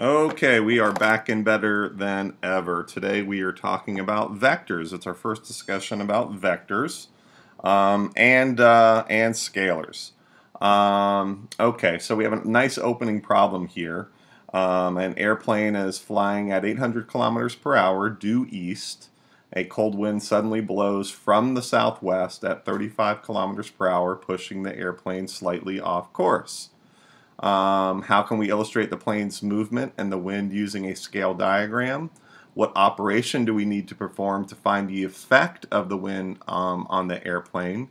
Okay, we are back and better than ever. Today we are talking about vectors. It's our first discussion about vectors and scalars. Okay, so we have a nice opening problem here. An airplane is flying at 800 kilometers per hour due east. A cold wind suddenly blows from the southwest at 35 kilometers per hour, pushing the airplane slightly off course. How can we illustrate the plane's movement and the wind using a scale diagram? What operation do we need to perform to find the effect of the wind on the airplane?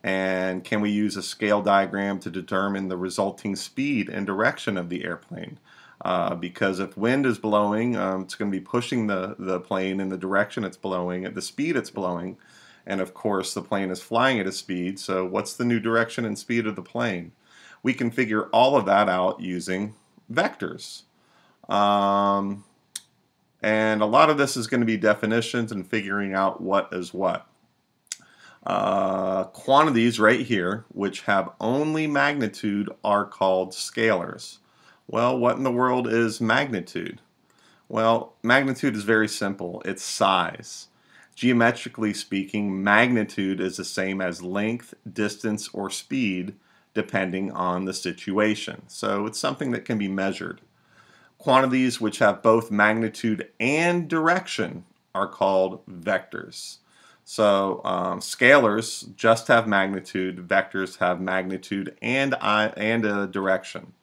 And can we use a scale diagram to determine the resulting speed and direction of the airplane? Because if wind is blowing, it's going to be pushing the plane in the direction it's blowing, at the speed it's blowing. And of course, the plane is flying at a speed, so what's the new direction and speed of the plane? We can figure all of that out using vectors. Um, and a lot of this is going to be definitions and figuring out what is what. Quantities right here, which have only magnitude, are called scalars. Well, what in the world is magnitude? Well, magnitude is very simple. It's size. Geometrically speaking, magnitude is the same as length, distance, or speed, depending on the situation. So it's something that can be measured. Quantities which have both magnitude and direction are called vectors. So scalars just have magnitude, vectors have magnitude and a direction.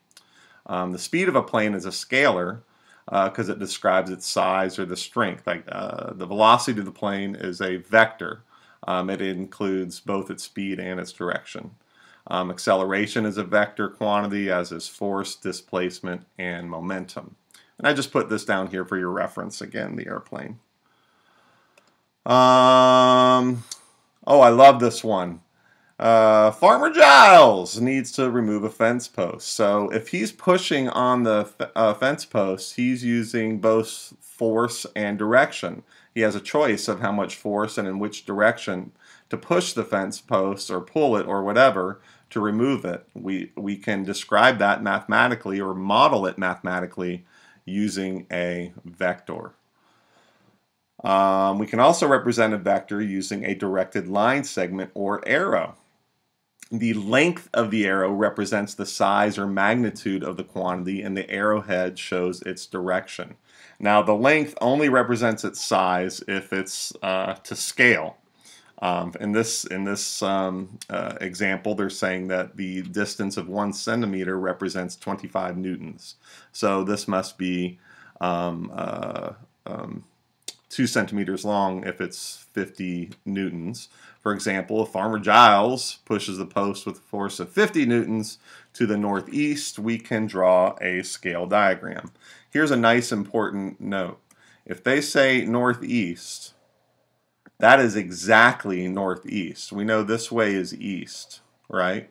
The speed of a plane is a scalar because it describes its size or the strength. Like the velocity of the plane is a vector. It includes both its speed and its direction. Acceleration is a vector quantity, as is force, displacement, and momentum. And I just put this down here for your reference, again, the airplane. Oh, I love this one. Farmer Giles needs to remove a fence post. So if he's pushing on the fence post, he's using both force and direction. He has a choice of how much force and in which direction to push the fence post or pull it or whatever to remove it. We can describe that mathematically or model it mathematically using a vector. We can also represent a vector using a directed line segment or arrow. The length of the arrow represents the size or magnitude of the quantity, and the arrowhead shows its direction. Now, the length only represents its size if it's to scale. In this example, they're saying that the distance of 1 centimeter represents 25 newtons. So this must be 2 centimeters long if it's 50 newtons. For example, if Farmer Giles pushes the post with a force of 50 newtons to the northeast, we can draw a scale diagram. Here's a nice important note. If they say northeast, that is exactly northeast. We know this way is east, right?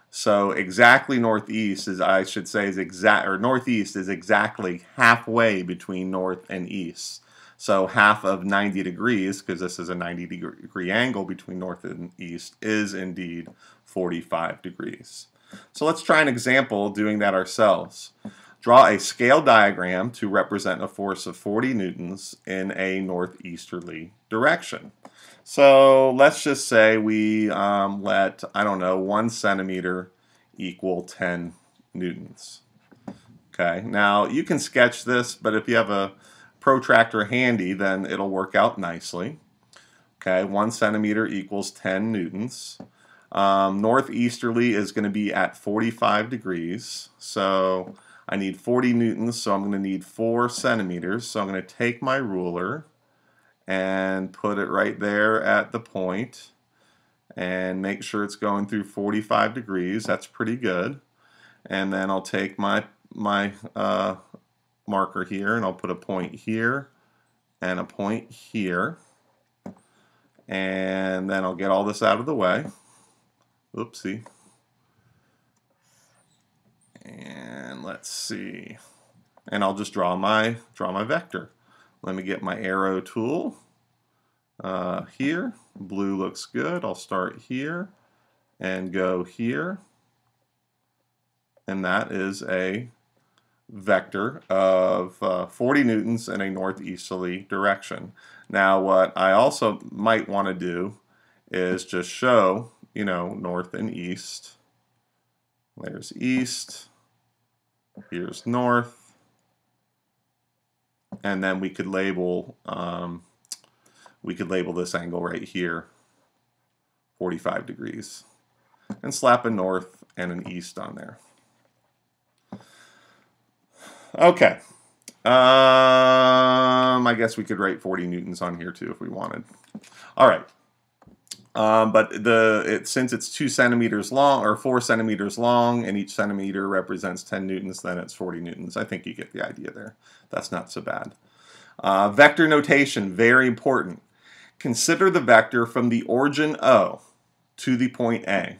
So exactly northeast is, I should say, northeast is exactly halfway between north and east. So half of 90 degrees, because this is a 90-degree angle between north and east, is indeed 45 degrees. So let's try an example doing that ourselves. Draw a scale diagram to represent a force of 40 newtons in a northeasterly direction. So let's just say we let, I don't know, 1 centimeter equal 10 newtons. Okay, now you can sketch this, but if you have a protractor handy, then it'll work out nicely. Okay, 1 centimeter equals 10 newtons. Northeasterly is going to be at 45 degrees, so I need 40 newtons, so I'm going to need 4 centimeters. So I'm going to take my ruler and put it right there at the point and make sure it's going through 45 degrees. That's pretty good. And then I'll take my marker here and I'll put a point here and a point here, and then I'll get all this out of the way. Oopsie. And let's see, and I'll just draw my vector. Let me get my arrow tool here. Blue looks good. I'll start here and go here, and that is a vector of 40 newtons in a northeasterly direction. Now what I also might want to do is just show, north and east. There's east, here's north, and then we could label this angle right here 45 degrees and slap a north and an east on there. Okay. I guess we could write 40 newtons on here too if we wanted. All right. But since it's 2 centimeters long or 4 centimeters long and each centimeter represents 10 newtons, then it's 40 newtons. I think you get the idea there. That's not so bad. Vector notation, very important. Consider the vector from the origin O to the point A.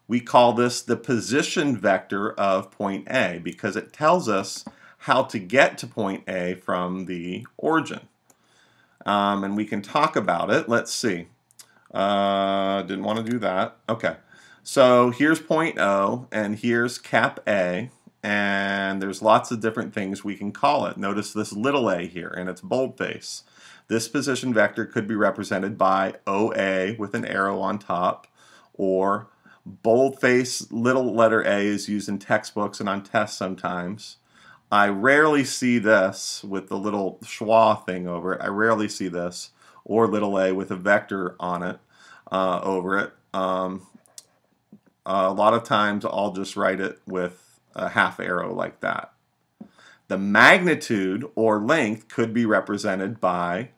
We call this the position vector of point A because it tells us how to get to point A from the origin. And we can talk about it. Let's see. Didn't want to do that. Okay. So here's point O and here's cap A. And there's lots of different things we can call it. Notice this little a here and it's boldface. This position vector could be represented by OA with an arrow on top, or boldface little letter a is used in textbooks and on tests sometimes. I rarely see this with the little schwa thing over it. I rarely see this, or little a with a vector on it over it. A lot of times I'll just write it with a half arrow like that. The magnitude or length could be represented by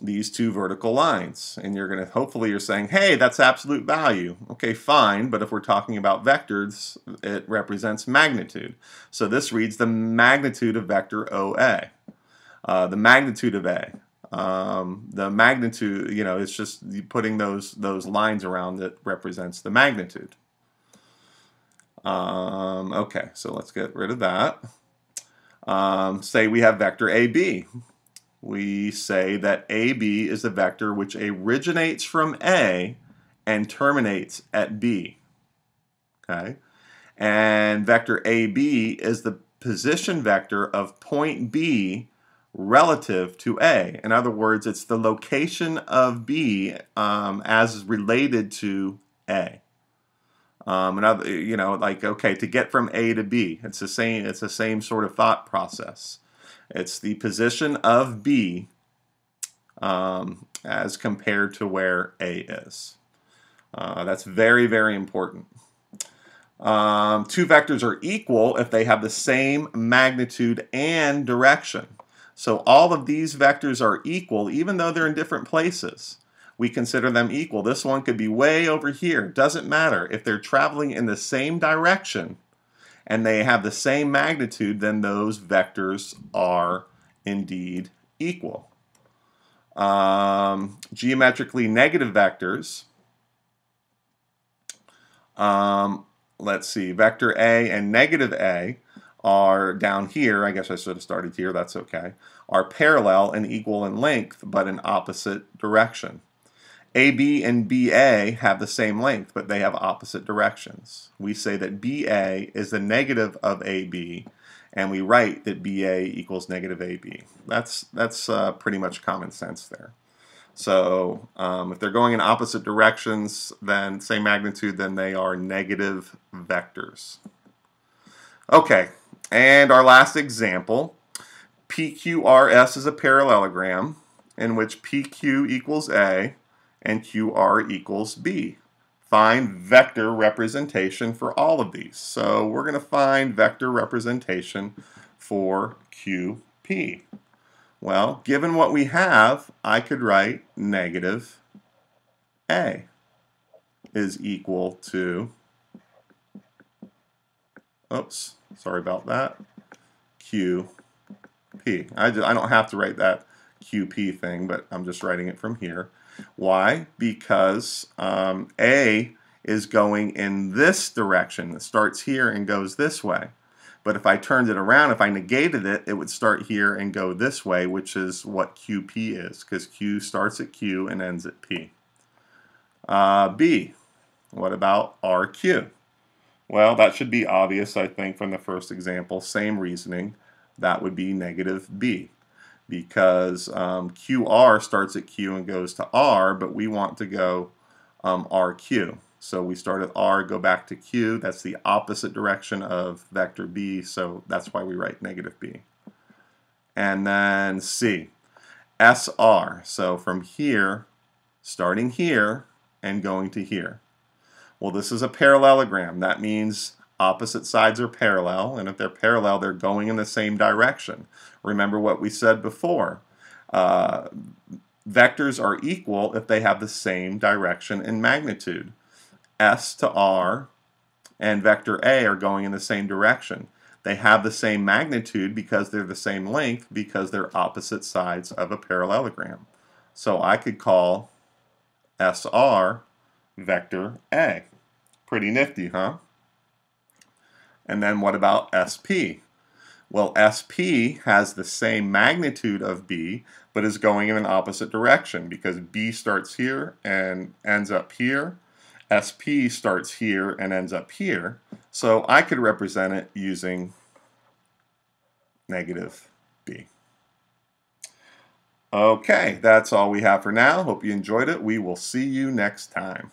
these two vertical lines, and hopefully you're saying, hey, that's absolute value. Okay, fine, but if we're talking about vectors, it represents magnitude. So this reads the magnitude of vector OA. The magnitude of A. The magnitude, it's just putting those lines around that represents the magnitude. Okay, so let's get rid of that. Say we have vector AB. We say that AB is a vector which originates from A and terminates at B. Okay? And vector AB is the position vector of point B relative to A. In other words, it's the location of B as related to A. Okay, to get from A to B, it's the same sort of thought process. It's the position of B as compared to where A is. That's very, very important. Two vectors are equal if they have the same magnitude and direction. So all of these vectors are equal even though they're in different places. We consider them equal. This one could be way over here. Doesn't matter. If they're traveling in the same direction and they have the same magnitude, then those vectors are indeed equal. Geometrically negative vectors, let's see, vector A and negative A are down here. I guess I should have started here, that's okay, are parallel and equal in length but in opposite direction. AB and BA have the same length, but they have opposite directions. We say that BA is the negative of AB, and we write that BA equals negative AB. That's pretty much common sense there. So if they're going in opposite directions, then same magnitude, then they are negative vectors. Okay, and our last example, PQRS is a parallelogram in which PQ equals A and QR equals B. Find vector representation for all of these. So we're going to find vector representation for QP. Well, given what we have, I could write negative A is equal to, oops, sorry about that, QP. I don't have to write that QP thing, but I'm just writing it from here. Why? Because A is going in this direction. It starts here and goes this way. But if I turned it around, if I negated it, it would start here and go this way, which is what QP is, because Q starts at Q and ends at P. B, what about RQ? Well, that should be obvious, I think, from the first example. Same reasoning. That would be negative b, because QR starts at Q and goes to R, but we want to go RQ. So we start at R, go back to Q. That's the opposite direction of vector B, so that's why we write negative b. And then C, SR. So from here, starting here and going to here. Well, this is a parallelogram. That means opposite sides are parallel, and if they're parallel, they're going in the same direction. Remember what we said before. Vectors are equal if they have the same direction and magnitude. S to R and vector A are going in the same direction. They have the same magnitude because they're the same length, because they're opposite sides of a parallelogram. So I could call SR vector A. Pretty nifty, huh? And then what about SP? Well, SP has the same magnitude of B, but is going in an opposite direction because B starts here and ends up here. SP starts here and ends up here. So I could represent it using negative B. Okay, that's all we have for now. Hope you enjoyed it. We will see you next time.